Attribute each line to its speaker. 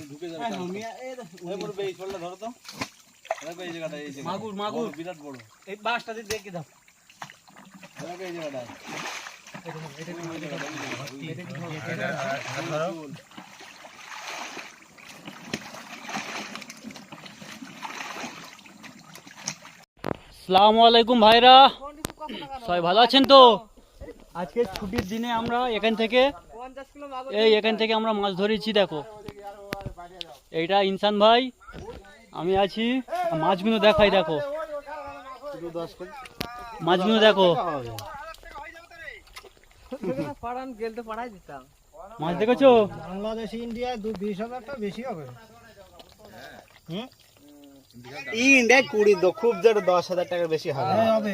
Speaker 1: ঢুকে যাবে এই বড় বেই চললে ধরো তো দেখো এই জায়গাটা এই জায়গা মাগুর মাগুর বিরাট বড় এই বাসটা দিয়ে দেখে দাও দেখো এই জায়গাটা
Speaker 2: আসসালামু আলাইকুম ভাইরা, সবাই ভালো আছেন তো? আজকে ছুটির দিনে আমরা এখান থেকে আমরা মাছ ধরেছি। দেখো এইটা ইনসান ভাই, আমি আছি। মাছগুলো দেখাই, দেখো মাছগুলো দেখো। মাছ দেখেছো?
Speaker 3: বাংলাদেশ ইন্ডিয়া 20,000 বেশি হবে।
Speaker 4: ইন্ডিয়া 20 খুব জোর 10,000 টাকার বেশি হবে।